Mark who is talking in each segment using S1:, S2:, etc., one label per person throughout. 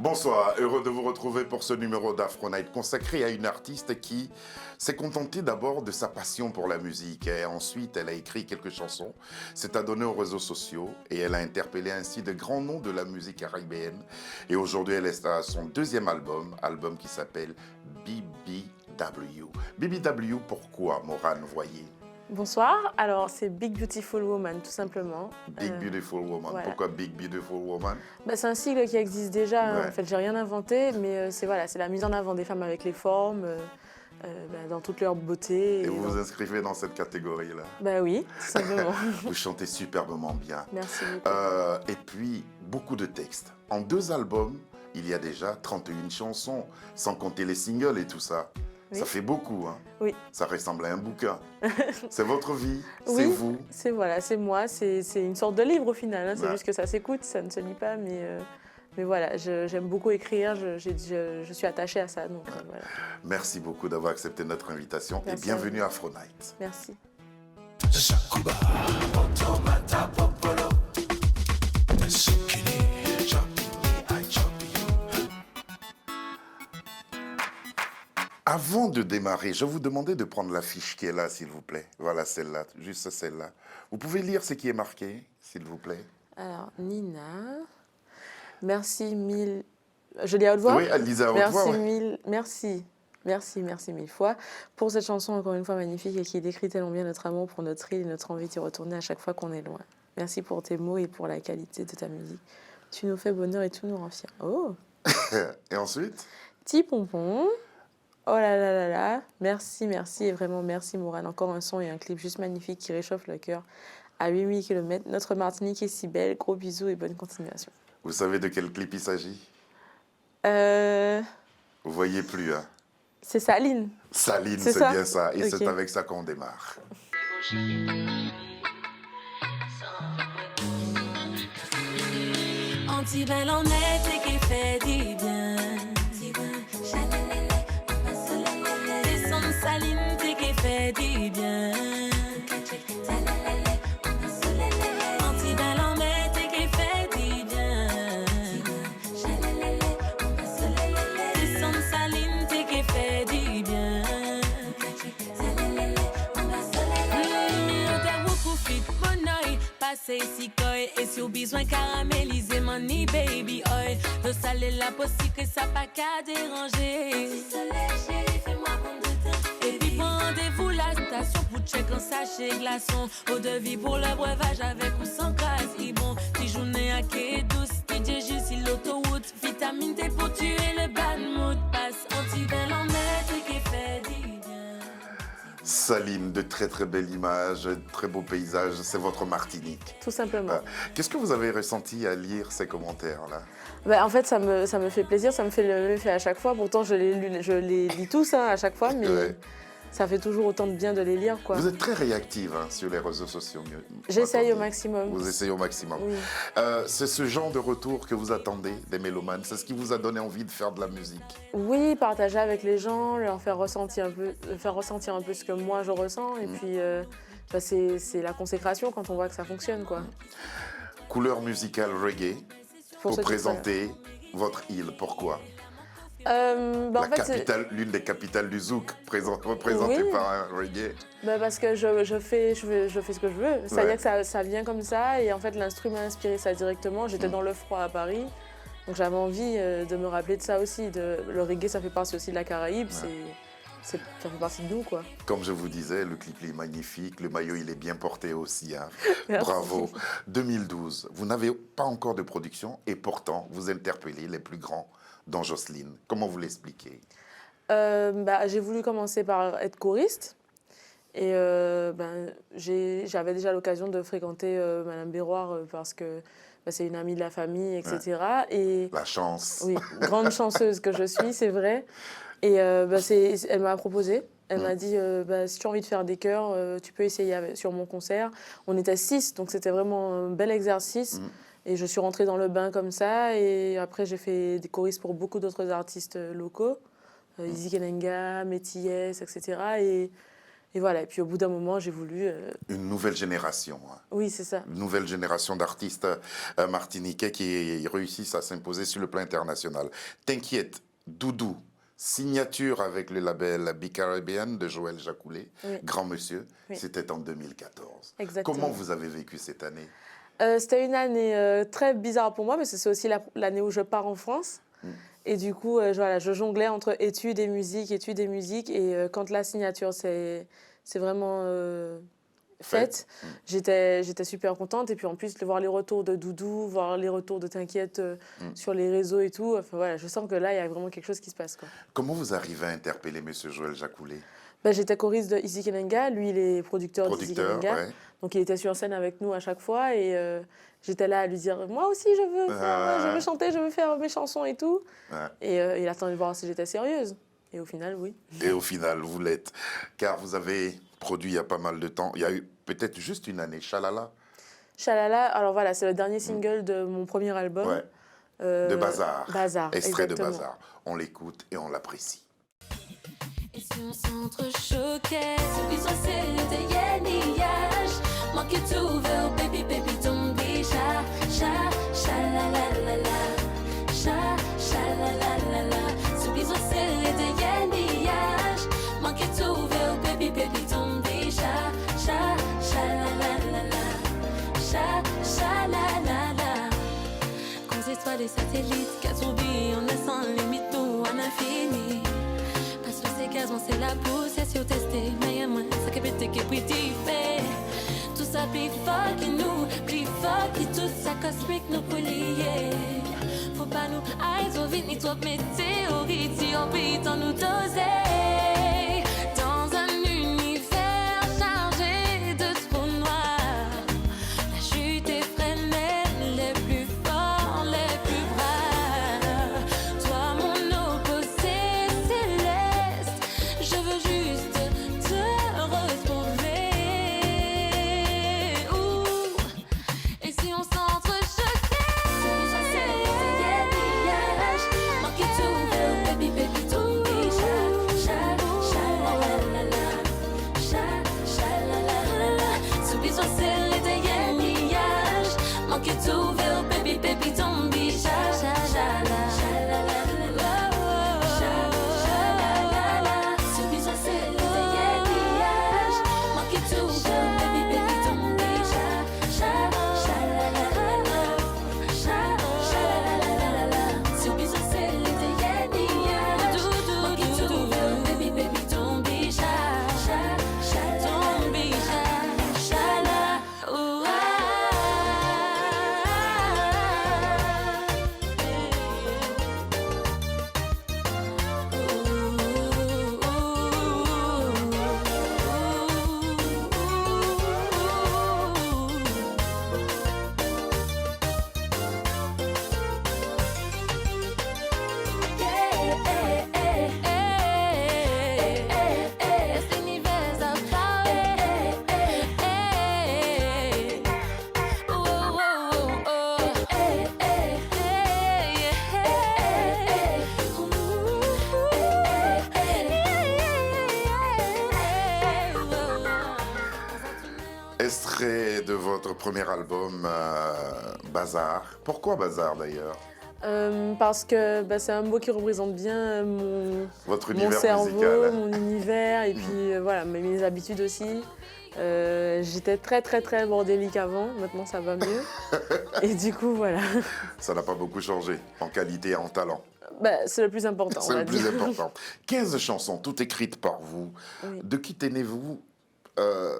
S1: Bonsoir, heureux de vous retrouver pour ce numéro d'Afro Night consacré à une artiste qui s'est contentée d'abord de sa passion pour la musique et ensuite elle a écrit quelques chansons, s'est adonnée aux réseaux sociaux et elle a interpellé ainsi de grands noms de la musique caribéenne et aujourd'hui elle est à son deuxième album qui s'appelle BBW. BBW, pourquoi Morane Voyer?
S2: Bonsoir, alors c'est Big Beautiful Woman tout simplement.
S1: Big Beautiful Woman,
S2: voilà.
S1: Pourquoi Big Beautiful Woman?
S2: C'est un sigle qui existe déjà,
S1: Ouais.
S2: en fait j'ai rien inventé, mais c'est la mise en avant des femmes avec les formes, dans toute leur beauté.
S1: Et vous vous inscrivez dans cette catégorie-là?
S2: Oui, tout simplement.
S1: Vous chantez superbement bien.
S2: Merci beaucoup.
S1: Et puis, beaucoup de textes. En 2 albums, il y a déjà 31 chansons, sans compter les singles et tout ça.
S2: Oui.
S1: Ça fait beaucoup, hein?
S2: Oui.
S1: Ça ressemble à un bouquin. C'est votre vie,
S2: Oui,
S1: c'est vous.
S2: C'est moi, c'est une sorte de livre au final, hein. C'est
S1: Ouais.
S2: juste que ça s'écoute, ça ne se lit pas, mais voilà, j'aime beaucoup écrire, je suis attachée à ça. Donc, voilà.
S1: Merci beaucoup d'avoir accepté notre invitation.
S2: Merci
S1: et bienvenue à Afro Night.
S2: Merci.
S1: Avant de démarrer, je vous demandais de prendre la fiche qui est là, s'il vous plaît. Voilà, celle-là, juste celle-là. Vous pouvez lire ce qui est marqué, s'il vous plaît?
S2: Alors, Nina, merci mille... Je lis à haute voix?
S1: Oui, lisez à haute voix. Ouais.
S2: Merci mille fois pour cette chanson encore une fois magnifique et qui décrit tellement bien notre amour pour notre île et notre envie d'y retourner à chaque fois qu'on est loin. Merci pour tes mots et pour la qualité de ta musique. Tu nous fais bonheur et tout nous rend fiers. Oh!
S1: Et ensuite?
S2: Petit pompon. Oh là là là là. Merci et vraiment merci Morane. Encore un son et un clip juste magnifique qui réchauffe le cœur. À 8000 km, notre Martinique est si belle. Gros bisous et bonne continuation.
S1: Vous savez de quel clip il s'agit? Vous voyez plus, hein?
S2: C'est Saline.
S1: Saline,
S2: C'est
S1: c'est
S2: ça?
S1: bien ça. Et
S2: Ok.
S1: c'est avec ça qu'on démarre.
S3: Anti-belle en été qui fait du bien. Descendre Saline qui fait du bien. Anti-belle en été qui fait du bien. Descendre Saline qui fait du bien. Passez ici coi et si au besoin caraméliser money baby oi de saler la possible que ça pas qu'à déranger. Et puis rendez-vous la station pour check un sachet glaçon au devis pour le breuvage avec ou sans gaz bon si journée à quai douce DJ juste si l'autoroute vitamine D pour tuer le bad mood passe anti-belle en maître qui fait du bien.
S1: Saline, de très très belles images, de très beaux paysages, c'est votre Martinique.
S2: Tout simplement.
S1: Qu'est-ce que vous avez ressenti à lire ces commentaires-là?
S2: En fait, ça me fait plaisir, ça me fait le même effet à chaque fois. Pourtant, je les lis tous à chaque fois, mais
S1: Ouais.
S2: ça fait toujours autant de bien de les lire, quoi.
S1: Vous êtes très réactive sur les réseaux sociaux.
S2: J'essaye au
S1: Attendez.
S2: maximum.
S1: Vous essayez au maximum.
S2: Oui.
S1: C'est ce genre de retour que vous attendez des mélomanes? C'est ce qui vous a donné envie de faire de la musique?
S2: Oui, partager avec les gens, leur faire ressentir un peu ce que moi je ressens. Et puis, c'est la consécration quand on voit que ça fonctionne, quoi.
S1: Couleur musicale reggae pour
S2: ceux qui
S1: présenter votre île. Pourquoi?
S2: en fait,
S1: L'une des capitales du zouk, représentée
S2: Oui.
S1: par un reggae.
S2: parce que je fais ce que je veux. C'est-à-dire que ça vient comme ça et en fait l'instrument a inspiré ça directement. J'étais dans le froid à Paris, donc j'avais envie de me rappeler de ça aussi. Le reggae, ça fait partie aussi de la Caraïbe, ça fait partie de nous, quoi.
S1: Comme je vous disais, le clip est magnifique, le maillot il est bien porté aussi. Hein.
S2: Merci.
S1: Bravo. 2012, vous n'avez pas encore de production et pourtant vous interpellez les plus grands, dont Jocelyne. Comment vous l'expliquez?
S2: J'ai voulu commencer par être choriste. Et j'avais déjà l'occasion de fréquenter Madame Béroir parce que c'est une amie de la famille, etc. Et,
S1: La chance.
S2: oui, grande chanceuse que je suis, c'est vrai. Et elle m'a proposé. Elle m'a dit, si tu as envie de faire des chœurs, tu peux essayer sur mon concert. On était 6, donc c'était vraiment un bel exercice. Et je suis rentrée dans le bain comme ça. Et après, j'ai fait des choristes pour beaucoup d'autres artistes locaux. Izzy Kenenga, Métis, etc. Et Et voilà, et puis au bout d'un moment, j'ai voulu...
S1: Une nouvelle génération. Hein.
S2: Oui, c'est ça.
S1: Une nouvelle génération d'artistes martiniquais qui réussissent à s'imposer sur le plan international. T'inquiète, Doudou, signature avec le label Bicaribian de Joël Jacoulet,
S2: Oui.
S1: Grand Monsieur,
S2: Oui.
S1: c'était en 2014.
S2: Exactement.
S1: Comment vous avez vécu cette année?
S2: C'était une année très bizarre pour moi, parce que c'est aussi l'année où je pars en France. Et du coup, voilà, je jonglais entre études et musique, études et musique. Et quand la signature c'est vraiment faite, j'étais super contente. Et puis en plus, voir les retours de Doudou, voir les retours de T'inquiète sur les réseaux et tout, enfin, voilà, je sens que là, il y a vraiment quelque chose qui se passe, quoi.
S1: Comment vous arrivez à interpeller M. Joël Jacoulet?
S2: Ben, j'étais choriste de Easy Kenenga, lui il est producteur d'Easy Kenenga.
S1: Ouais.
S2: Donc il était sur scène avec nous à chaque fois et j'étais là à lui dire moi aussi je veux chanter, je veux faire mes chansons et tout. Et il attendait de voir si j'étais sérieuse. Et au final, oui.
S1: Et au final, vous l'êtes. Car vous avez produit il y a pas mal de temps. Il y a eu peut-être juste une année, Chalala.
S2: Chalala, alors voilà, c'est le dernier single de mon premier album.
S1: Ouais. De Bazar.
S2: Bazar,
S1: Extrait
S2: exactement.
S1: de Bazar. On l'écoute et on l'apprécie.
S3: Et si on s'entrechoquait, celui soit c'est de Yanniage. Manque tout vers baby, baby, don't be shy, la la la. Shy, la la la. Celui soit c'est de Yanniage. Manque tout vers baby, baby, don't be shy, la la la. Shy, la la la. Cause étoiles et satellites, qu'à tourbillon, on est sans limite, nous, en infini. C'est la poussière si on testé, mais moi, ça qui peut être qui fait. Tout ça plus fort que nous, plus fort que tout ça cosmique nous pour lier. Faut pas nous eyes au vide ni trop météorites, si on peut en nous doser. Dans un univers chargé de trous noirs, la chute effrénée, les plus forts, les plus braves. Toi mon opposé céleste, je veux juste te retrouver. Et si on s'entrechoquait, manquer tout, baby, baby, tout, manquer tout, baby, baby, don't be shy,
S1: Extrait de votre premier album, Bazar. Pourquoi Bazar d'ailleurs?
S2: Parce que c'est un mot qui représente bien
S1: Votre
S2: mon
S1: univers
S2: cerveau,
S1: musical.
S2: mon univers et puis voilà, mes habitudes aussi. J'étais très très très bordélique avant, maintenant ça va mieux. Et du coup voilà,
S1: Ça n'a pas beaucoup changé en qualité et en talent.
S2: c'est le plus important. on
S1: C'est
S2: va
S1: le plus
S2: dire.
S1: important. 15 chansons, toutes écrites par vous.
S2: Oui.
S1: De qui tenez-vous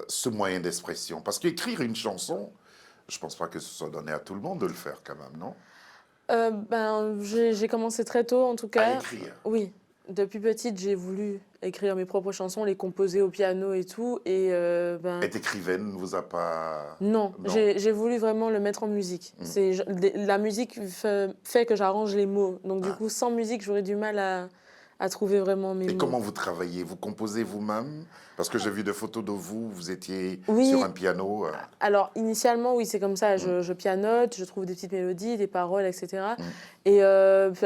S1: ce moyen d'expression? Parce qu'écrire une chanson, je ne pense pas que ce soit donné à tout le monde de le faire quand même, non?
S2: J'ai commencé très tôt en tout cas.
S1: À écrire.
S2: Oui, depuis petite j'ai voulu écrire mes propres chansons, les composer au piano et tout. Et
S1: Être écrivaine ne vous a pas...
S2: non,
S1: Non.
S2: j'ai voulu vraiment le mettre en musique. La musique fait que j'arrange les mots. Donc du coup, sans musique, j'aurais du mal à trouver vraiment mes
S1: Et
S2: mots.
S1: comment vous travaillez? Vous composez vous-même? Parce que j'ai vu des photos de vous, vous étiez
S2: Oui.
S1: sur un piano.
S2: Alors, initialement, oui, c'est comme ça. Je pianote, je trouve des petites mélodies, des paroles, etc. Et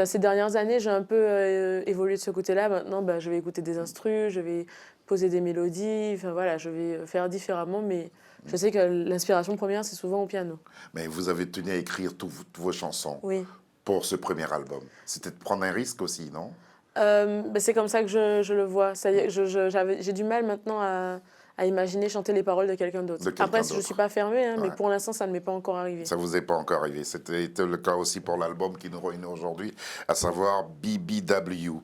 S2: ces dernières années, j'ai un peu évolué de ce côté-là. Maintenant, je vais écouter des instrus, je vais poser des mélodies. Enfin voilà, je vais faire différemment, mais je sais que l'inspiration première, c'est souvent au piano.
S1: Mais vous avez tenu à écrire toutes vos chansons
S2: Oui.
S1: pour ce premier album. C'était de prendre un risque aussi, non?
S2: C'est comme ça que je le vois. J'ai du mal maintenant à imaginer chanter les paroles de quelqu'un d'autre.
S1: De quelqu'un
S2: Après, je ne
S1: d'autre.
S2: suis pas fermée, hein, mais
S1: Ouais.
S2: pour l'instant, ça ne m'est pas encore arrivé.
S1: Ça vous est pas encore arrivé. C'était le cas aussi pour l'album qui nous réunit aujourd'hui, à savoir BBW.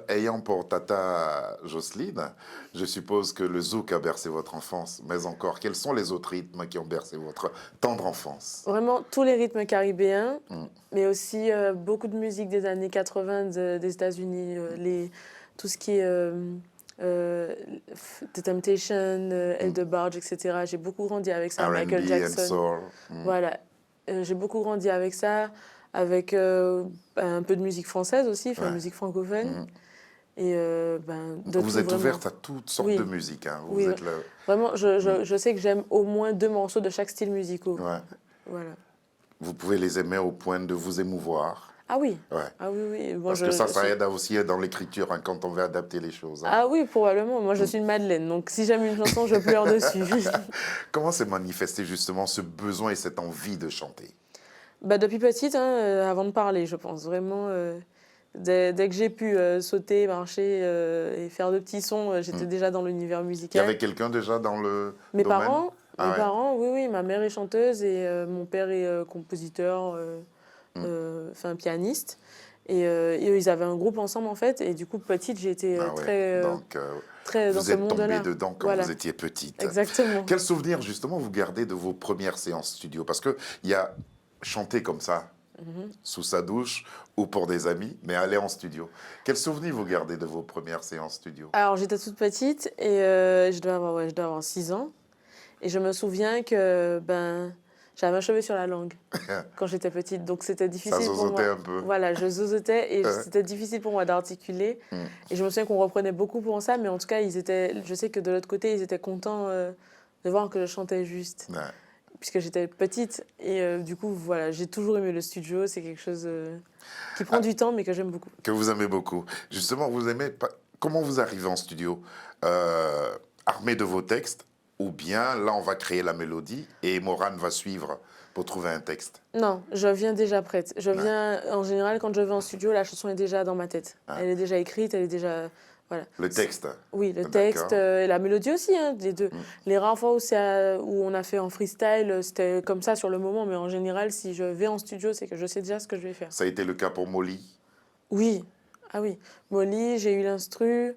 S1: Ayant pour tata Jocelyne, je suppose que le zouk a bercé votre enfance, mais encore, quels sont les autres rythmes qui ont bercé votre tendre enfance?
S2: Vraiment, tous les rythmes caribéens, mais aussi beaucoup de musique des années 80 des États-Unis, tout ce qui est The Temptation, El DeBarge, etc. J'ai beaucoup grandi avec ça, Michael
S1: R&B and
S2: Jackson.
S1: soul.
S2: Voilà, j'ai beaucoup grandi avec ça, avec un peu de musique française aussi, enfin
S1: Ouais.
S2: musique francophone. Et de
S1: Vous
S2: tout,
S1: êtes
S2: vraiment.
S1: ouverte à toutes sortes
S2: Oui.
S1: de musique. Hein. Vous
S2: Oui.
S1: êtes
S2: Vraiment, je sais que j'aime au moins 2 morceaux de chaque style musical.
S1: ouais.
S2: Voilà.
S1: Vous pouvez les aimer au point de vous émouvoir.
S2: Ah oui,
S1: Ouais.
S2: ah oui, oui. Bon,
S1: Parce que ça aide aussi dans l'écriture hein, quand on veut adapter les choses. Hein.
S2: Ah oui, probablement. Moi, je suis une Madeleine, donc si j'aime une chanson, je pleure dessus.
S1: Comment s'est manifesté justement ce besoin et cette envie de chanter?
S2: Depuis petite, hein, avant de parler, je pense. Vraiment, dès que j'ai pu sauter, marcher et faire de petits sons, j'étais déjà dans l'univers
S1: Il y
S2: musical.
S1: avait quelqu'un déjà dans le
S2: Mes
S1: domaine?
S2: parents,
S1: Ah ouais.
S2: oui, oui. Ma mère est chanteuse et mon père est compositeur, enfin pianiste. Et eux, ils avaient un groupe ensemble, en fait. Et du coup, petite, j'ai été
S1: Ah ouais.
S2: très,
S1: Donc,
S2: très dans
S1: vous
S2: ce
S1: êtes tombée
S2: monde-là.
S1: dedans quand
S2: Voilà.
S1: vous étiez petite.
S2: Exactement.
S1: Quel souvenir justement vous gardez de vos premières séances studio? Parce qu'il y a chanter comme ça, sous sa douche ou pour des amis, mais aller en studio. Quel souvenir vous gardez de vos premières séances studio?
S2: Alors, j'étais toute petite et je dois avoir 6 ans. Et je me souviens que j'avais un cheveu sur la langue quand j'étais petite. Donc, c'était difficile
S1: Ça
S2: pour moi.
S1: zozotait un peu.
S2: Voilà, je zozotais et
S1: Ouais.
S2: c'était difficile pour moi d'articuler. Et je me souviens qu'on reprenait beaucoup pour ça, mais en tout cas, je sais que de l'autre côté, ils étaient contents de voir que je chantais juste,
S1: Ouais.
S2: puisque j'étais petite. Et du coup, voilà, j'ai toujours aimé le studio. C'est quelque chose qui prend du temps, mais que j'aime beaucoup.
S1: Que vous aimez beaucoup. Justement, vous aimez pas... Comment vous arrivez en studio? Armé de vos textes ou bien là on va créer la mélodie et Morane va suivre pour trouver un texte?
S2: Non, je viens déjà prête. En général, quand je vais en studio, la chanson est déjà dans ma tête.
S1: Ah.
S2: Elle est déjà écrite, elle est déjà... Voilà.
S1: Le texte?
S2: Oui, le
S1: D'accord.
S2: texte et la mélodie aussi, hein, les deux. Les rares fois où on a fait en freestyle, c'était comme ça sur le moment, mais en général, si je vais en studio, c'est que je sais déjà ce que je vais faire.
S1: Ça a été le cas pour Molly?
S2: Oui, ah oui. Molly, j'ai eu l'instru,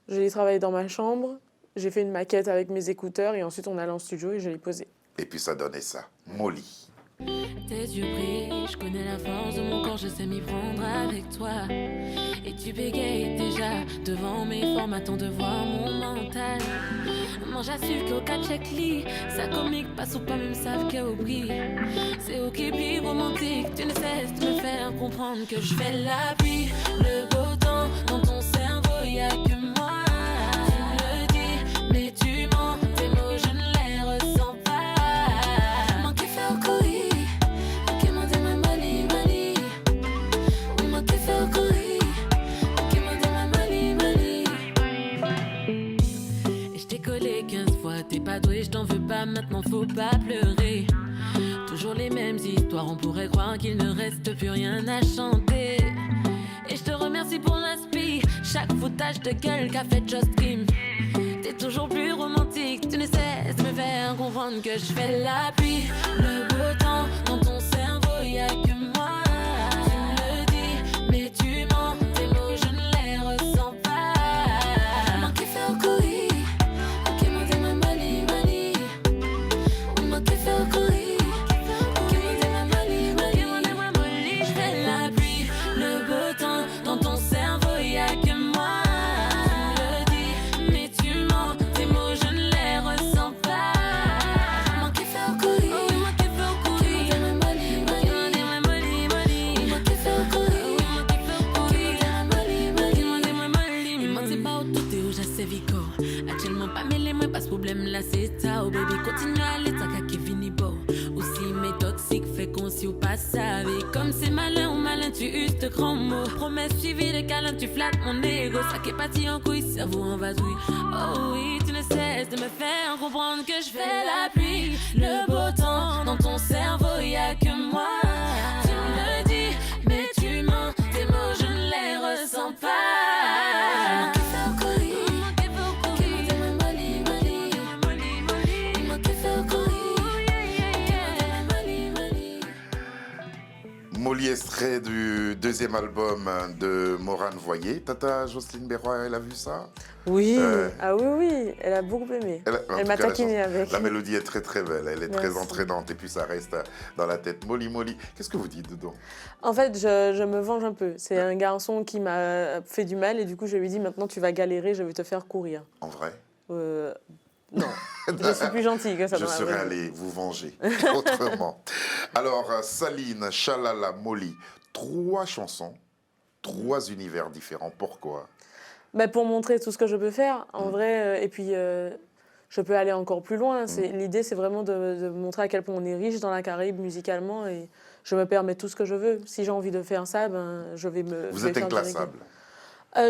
S2: j'ai travaillé dans ma chambre, j'ai fait une maquette avec mes écouteurs et ensuite on allait en studio et je l'ai posé.
S1: Et puis ça donnait ça. Molly.
S3: Tes yeux brillent, je connais la force de mon corps, je sais m'y prendre avec toi. Et tu bégayes déjà devant mes formatons de voir mon mental. Moi j'assure qu'aucun check-lit, ça comique, pas ou pas même savent qu'elle oublie. C'est ok, puis romantique, tu ne cesses de me faire comprendre que je fais la pluie, le beau temps, dans ton cerveau y'a que moi. Tu me le dis, mais tu mens, tes mots je ne les ressens pas. Manqué fait au couille. T'es pas doué, je t'en veux pas, maintenant faut pas pleurer. Toujours les mêmes histoires, on pourrait croire qu'il ne reste plus rien à chanter. Et je te remercie pour l'inspi, chaque foutage de gueule qu'a fait Just Kim. T'es toujours plus romantique, tu ne cesses de me faire comprendre que je fais la pluie, le beau temps, dans ton cerveau y'a que moi. Tu me le dis, mais tu mens, tes mots je ne les ressens pas. Manqué fait au couille. tu uses de grands mots. Promesses suivies de câlins, tu flattes mon ego. Ça qui est parti en couille, cerveau en vadrouille. Oh oui, tu ne cesses de me faire comprendre que je fais la pluie, le beau temps. Dans ton cerveau, y a que moi. Tu me le dis, mais tu mens. Tes mots, je ne les ressens pas.
S1: Molly, extrait du deuxième album de Morane Voyer. Tata Jocelyne Berroy, elle a vu ça?
S2: Oui, ah oui, oui, elle a beaucoup aimé. Elle m'a taquiné avec.
S1: La mélodie est très très belle, elle est
S2: Merci.
S1: très entraînante et puis ça reste dans la tête. Molly, qu'est-ce que vous dites dedans?
S2: En fait, je me venge un peu. C'est un garçon qui m'a fait du mal et du coup, je lui ai dit maintenant tu vas galérer, je vais te faire courir.
S1: En vrai?
S2: Non, je suis plus gentille que ça.
S1: Je serais allé vous venger autrement. Alors, Saline, Chalala, Molly, 3 chansons, 3 univers différents. Pourquoi?
S2: Bah, pour montrer tout ce que je peux faire, en vrai. Et puis, je peux aller encore plus loin. L'idée, c'est vraiment de montrer à quel point on est riche dans la Caraïbe musicalement et je me permets tout ce que je veux. Si j'ai envie de faire ça, ben, je vais me...
S1: Vous êtes inclassable?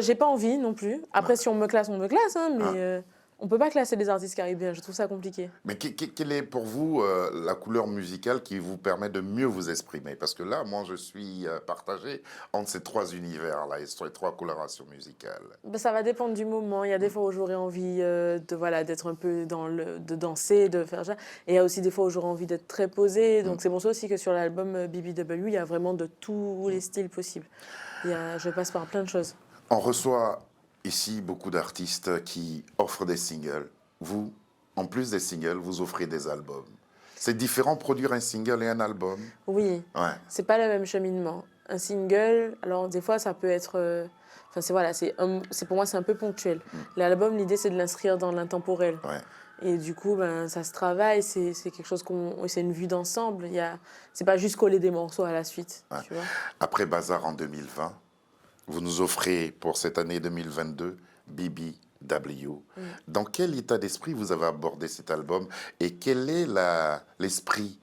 S2: J'ai pas envie non plus. Après, si on me classe, on me classe, hein, mais... on ne peut pas classer les artistes caribéens, je trouve ça compliqué.
S1: Mais quelle est pour vous la couleur musicale qui vous permet de mieux vous exprimer? Parce que là, moi, je suis partagé entre ces 3 univers-là et ces 3 colorations musicales.
S2: Ben, ça va dépendre du moment. Il y a des fois où j'aurais envie d'être un peu de danser, de faire ça. Et il y a aussi des fois où j'aurais envie d'être très posée. Donc c'est pour ça aussi que sur l'album BBW, il y a vraiment de tous les styles possibles. Je passe par plein de choses.
S1: On reçoit... ici, beaucoup d'artistes qui offrent des singles. Vous, en plus des singles, vous offrez des albums. C'est différent produire un single et un album?
S2: Oui,
S1: ouais.
S2: C'est pas le même cheminement. Un single, alors des fois ça peut être... pour moi c'est un peu ponctuel. L'album, l'idée c'est de l'inscrire dans l'intemporel.
S1: Ouais.
S2: Et du coup, ben, ça se travaille, c'est quelque chose c'est une vue d'ensemble. C'est pas juste coller des morceaux à la suite.
S1: Ouais.
S2: Tu vois.
S1: Après Bazar en 2020, vous nous offrez pour cette année 2022 BBW. Dans quel état d'esprit vous avez abordé cet album et quel est l'esprit,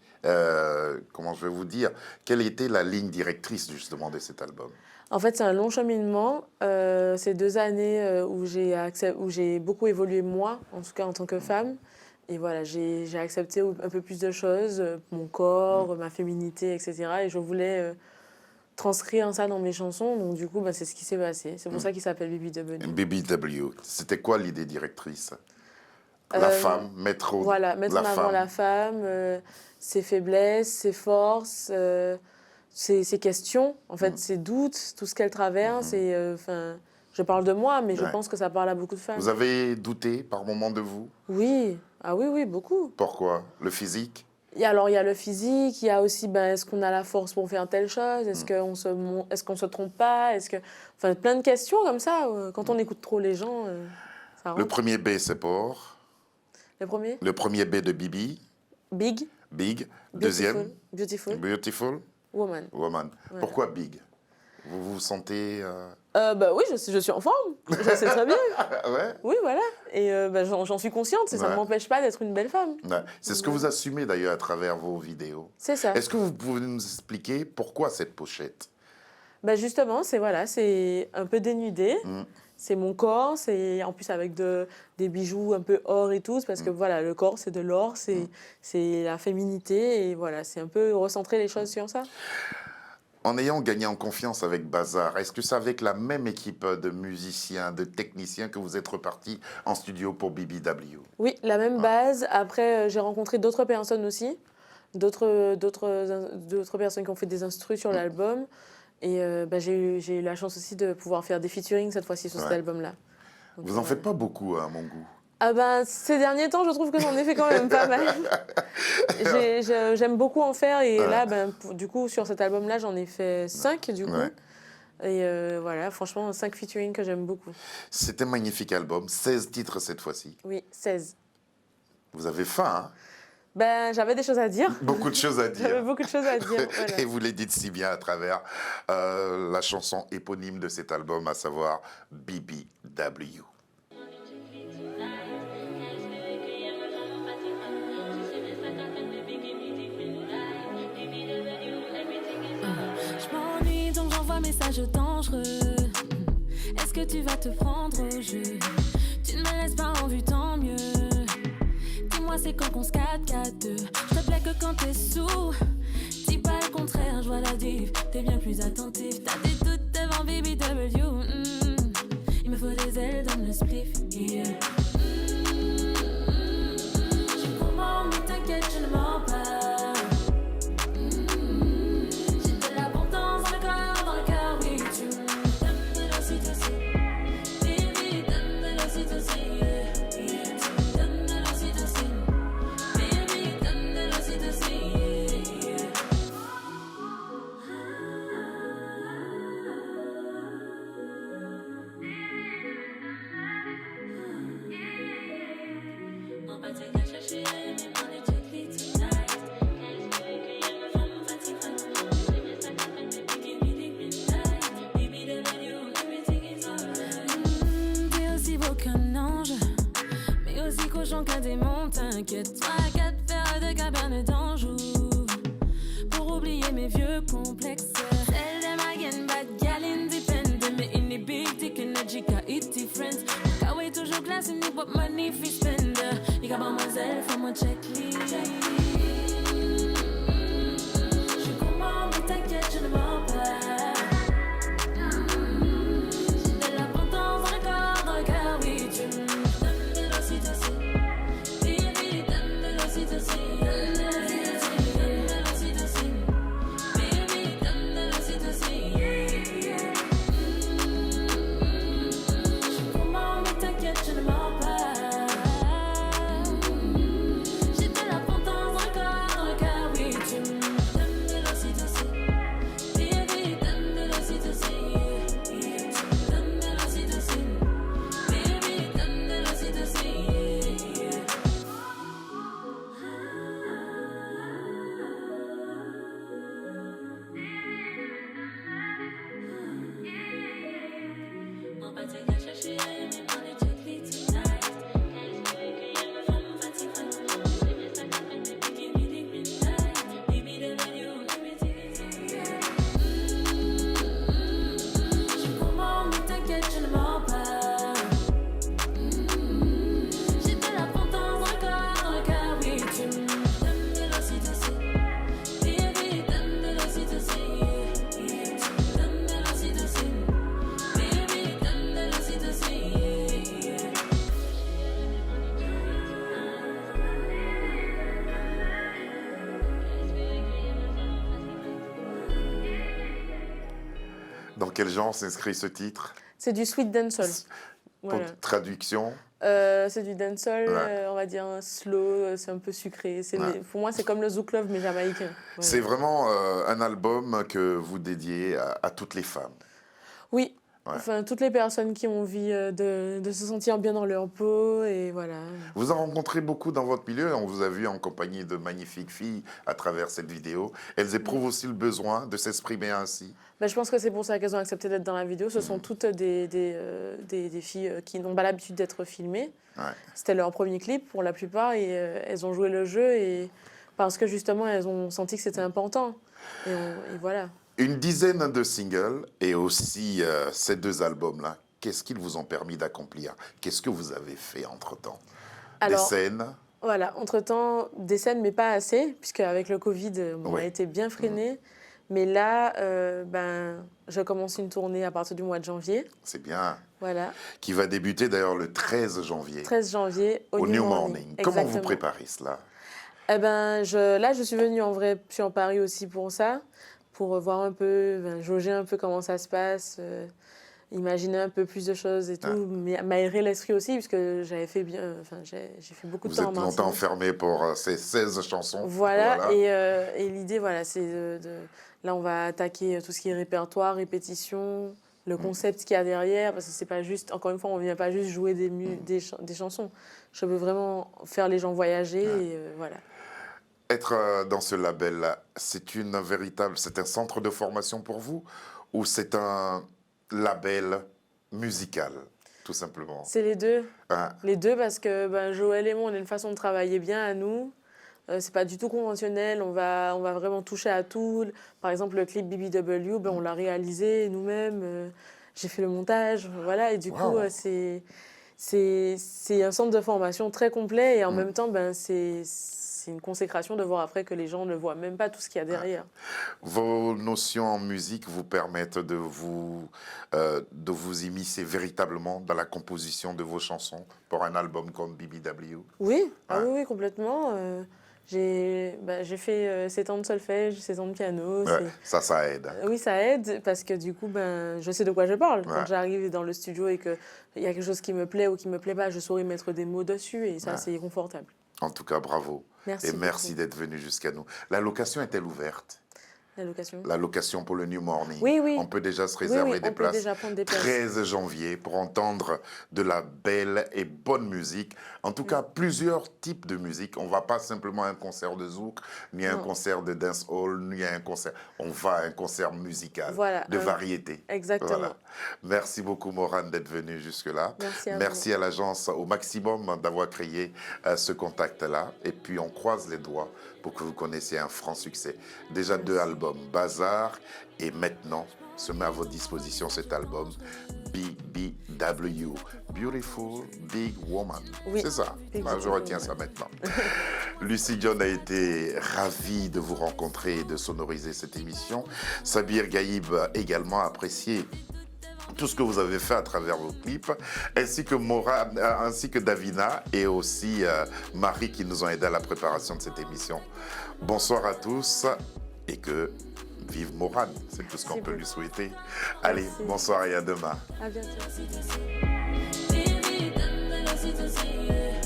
S1: comment je vais vous dire, quelle était la ligne directrice justement de cet album?
S2: En fait, c'est un long cheminement. C'est 2 années où j'ai beaucoup évolué moi, en tout cas en tant que femme. Et voilà, j'ai accepté un peu plus de choses, mon corps, ma féminité, etc. Et je voulais... transcrire ça dans mes chansons, donc du coup, c'est ce qui s'est passé. C'est pour ça qu'il s'appelle BBW.
S1: BBW, c'était quoi l'idée directrice? La femme, mettre en
S2: avant la femme, ses faiblesses, ses forces, ses questions, en fait, ses doutes, tout ce qu'elle traverse. Et, je parle de moi, mais je pense que ça parle à beaucoup de femmes.
S1: Vous avez douté par moment de vous?
S2: Oui, oui, beaucoup.
S1: Pourquoi? Le physique?
S2: Il y a le physique, il y a aussi est-ce qu'on a la force pour faire telle chose, est-ce qu'on se trompe pas, plein de questions comme ça. Quand on écoute trop les gens, ça rentre.
S1: Le premier B, c'est pour?
S2: Le premier?
S1: Le premier B de Bibi?
S2: Big.
S1: Deuxième?
S2: Beautiful. Woman.
S1: Voilà. Pourquoi Big? Vous vous sentez...
S2: Oui, je suis en forme. Je sais très bien.
S1: Ouais.
S2: Oui, voilà. Et j'en suis consciente. Ça ne m'empêche pas d'être une belle femme.
S1: Ouais. C'est ce que vous assumez d'ailleurs à travers vos vidéos.
S2: C'est ça.
S1: Est-ce que vous pouvez nous expliquer pourquoi cette pochette?
S2: Justement, c'est un peu dénudé. C'est mon corps. C'est en plus avec des bijoux un peu or et tout. Parce que voilà, le corps, c'est de l'or. C'est la féminité. Et voilà, c'est un peu recentrer les choses sur ça.
S1: En ayant gagné en confiance avec Bazar, est-ce que c'est avec la même équipe de musiciens, de techniciens que vous êtes repartis en studio pour BBW? Oui,
S2: la même base. Après, j'ai rencontré d'autres personnes aussi, d'autres personnes qui ont fait des instrus sur l'album. Et j'ai eu la chance aussi de pouvoir faire des featuring cette fois-ci sur cet album-là. Donc,
S1: vous n'en faites pas beaucoup, à mon goût.
S2: Ces derniers temps, je trouve que j'en ai fait quand même pas mal. J'aime beaucoup en faire. Et là, du coup, sur cet album-là, j'en ai fait 5, du coup. Et voilà, franchement, 5 featuring que j'aime beaucoup.
S1: C'est un magnifique album. 16 titres cette fois-ci.
S2: Oui, 16.
S1: Vous avez faim, hein?
S2: J'avais des choses à dire.
S1: Beaucoup de choses à dire.
S2: J'avais beaucoup de choses à dire. Voilà.
S1: Et vous les dites si bien à travers la chanson éponyme de cet album, à savoir BBW.
S3: courageux, dangereux. Est-ce que tu vas te prendre au jeu? Tu ne me laisses pas en vue, tant mieux. Dis-moi c'est quand qu'on se 4-4-2. Je te plais que quand t'es sous. Dis pas le contraire, je vois la diff. T'es bien plus attentif. T'as des doutes devant BBW. Il me faut des ailes dans le spliff. Yeah. Je comprends mais t'inquiète, je ne mens pas. J'ai de l'abondance dans le cœur, oui. Tu me donnes de l'ocytocine. Baby, donne de l'ocytocine. Yeah. Tu me donnes de l'ocytocine. Baby, donne de l'ocytocine. Yeah. On va te la chercher à aimer mon éthique tonight. Crier ma femme fatiguée. J'ai ça qu'à peine depuis qu'il me dit midnight. Baby, devant you, everything is alright. T'es aussi beau qu'un ange, mais aussi cochon qu'un démon. T'inquiète, 3-4 fers de cabane d'Anjou. Pour oublier mes vieux complexes. Tell them again, bad gal independent. Mais in the big dick energy, got it different. Kawaii toujours classe, in the pop money fi spend. Y'a mademoiselle, fais-moi checklist. Je comprends, mais t'inquiète, je ne mens pas. J'ai de l'abondance dans le cœur, oui. Tu me donnes de l'ocytocine. Baby, donne de l'ocytocine. Donne de l'ocytocine. Baby, donne de l'ocytocine. Je comprends, mais t'inquiète, je ne mens pas. J'ai de l'abondance dans le cœur, oui. Tu me donnes de l'ocytocine. Baby, donne de l'ocytocine. Tu me donnes de l'ocytocine. Baby, donne de l'ocytocine. On va te la chercher à aimer mon éthique tonight. Crier ma femme fatiguée. J'ai ça qu'à peine depuis qu'il me dit midnight. Baby, devant you, everything is alright. Je comprends, mais t'inquiète, je ne mens pas. J'ai de l'abondance dans le cœur, oui. Tu me donnes de l'ocytocine. Baby, donne de l'ocytocine. Tu me donnes de l'ocytocine. Baby, donne de l'ocytocine.
S1: Dans quel genre s'inscrit ce titre?
S2: C'est du sweet dancehall.
S1: Pour
S2: Voilà.
S1: traduction?
S2: C'est du dancehall,
S1: Ouais.
S2: on va dire un slow, c'est un peu sucré.
S1: Ouais.
S2: Pour moi, c'est comme le Zouk Love, mais jamaïcain. Voilà.
S1: C'est vraiment un album que vous dédiez à toutes les femmes.
S2: Oui,
S1: Ouais.
S2: enfin, toutes les personnes qui ont envie de se sentir bien dans leur peau, et voilà.
S1: Vous en rencontrez beaucoup dans votre milieu. On vous a vu en compagnie de magnifiques filles à travers cette vidéo. Elles éprouvent aussi le besoin de s'exprimer ainsi.
S2: Ben, je pense que c'est pour ça qu'elles ont accepté d'être dans la vidéo. Ce sont toutes des filles qui n'ont pas l'habitude d'être filmées.
S1: Ouais.
S2: C'était leur premier clip pour la plupart, et elles ont joué le jeu, et parce que justement, elles ont senti que c'était important. Et voilà.
S1: Une dizaine de singles et aussi ces deux albums-là. Qu'est-ce qu'ils vous ont permis d'accomplir? Qu'est-ce que vous avez fait entre-temps? Des
S2: Alors,
S1: scènes?
S2: Voilà, entre-temps, des scènes, mais pas assez, puisque avec le Covid, on a été bien freiné. Mais là, je commence une tournée à partir du mois de janvier.
S1: C'est bien.
S2: Voilà,
S1: Qui va débuter d'ailleurs le 13 janvier
S2: 13 janvier
S1: au New Morning. Comment vous
S2: Exactement.
S1: préparez cela?
S2: Eh ben, là, je suis venue en vrai sur Paris aussi pour ça, pour voir un peu, jauger un peu comment ça se passe, imaginer un peu plus de choses et tout, mais m'aérer l'esprit aussi, puisque j'avais fait bien, j'ai fait beaucoup de
S1: Vous
S2: temps en
S1: êtes longtemps
S2: Martinique.
S1: enfermé pour ces 16 chansons.
S2: Voilà. Et l'idée, voilà, c'est là, on va attaquer tout ce qui est répertoire, répétition, le concept qu'il y a derrière, parce que c'est pas juste, encore une fois, on vient pas juste jouer des chansons. Je veux vraiment faire les gens voyager, et voilà.
S1: Être dans ce label-là, c'est un centre de formation pour vous ou c'est un label musical, tout simplement?
S2: C'est les deux.
S1: Hein?
S2: Les deux, parce que Joël et moi, on a une façon de travailler bien à nous. C'est pas du tout conventionnel, on va vraiment toucher à tout. Par exemple, le clip BBW, ben, on l'a réalisé nous-mêmes, j'ai fait le montage, voilà, et du coup,
S1: Wow.
S2: c'est un centre de formation très complet et en même temps, ben, c'est une consécration de voir après que les gens ne voient même pas tout ce qu'il y a derrière.
S1: Vos notions en musique vous permettent de vous immiscer véritablement dans la composition de vos chansons pour un album comme BBW.
S2: Oui, ah
S1: Ouais.
S2: oui, oui, complètement. J'ai fait 7 ans de solfège, 7 ans de piano.
S1: Ouais, ça aide.
S2: Oui, ça aide parce que du coup, ben, je sais de quoi je parle.
S1: Ouais.
S2: Quand j'arrive dans le studio et qu'il y a quelque chose qui me plaît ou qui me plaît pas, je saurais mettre des mots dessus et ça,
S1: Ouais.
S2: c'est confortable.
S1: En tout cas, bravo.
S2: Merci
S1: Et merci
S2: beaucoup.
S1: d'être venu jusqu'à nous. La location est-elle ouverte?
S2: La location.
S1: La location pour le New Morning.
S2: Oui, oui.
S1: On peut déjà se
S2: Oui,
S1: réserver
S2: oui,
S1: des
S2: on peut
S1: places.
S2: déjà prendre des places.
S1: 13 janvier pour entendre de la belle et bonne musique. En tout cas, plusieurs types de musique. On ne va pas simplement à un concert de zouk, ni à un
S2: Non.
S1: concert de dancehall, ni à un concert. On va à un concert musical,
S2: Voilà,
S1: de variété.
S2: Exactement.
S1: Voilà. Merci beaucoup, Morane, d'être venue jusque-là.
S2: Merci à
S1: Merci à l'agence au maximum d'avoir créé ce contact-là. Et puis, on croise les doigts pour que vous connaissiez un franc succès. Déjà 2 albums, Bazar, et maintenant se met à votre disposition cet album, BBW, Beautiful Big Woman.
S2: Oui,
S1: C'est ça,
S2: Big
S1: je
S2: Woman.
S1: retiens ça maintenant. Lucie John a été ravie de vous rencontrer et de sonoriser cette émission. Sabir Gaïb également apprécié tout ce que vous avez fait à travers vos clips, ainsi que Davina et aussi Marie qui nous ont aidés à la préparation de cette émission. Bonsoir à tous et que vive Morane, c'est tout ce qu'on
S2: Merci
S1: peut lui
S2: beaucoup.
S1: souhaiter. Allez,
S2: Merci.
S1: bonsoir et à demain.
S2: À bientôt.
S3: Baby, donne-moi la situation.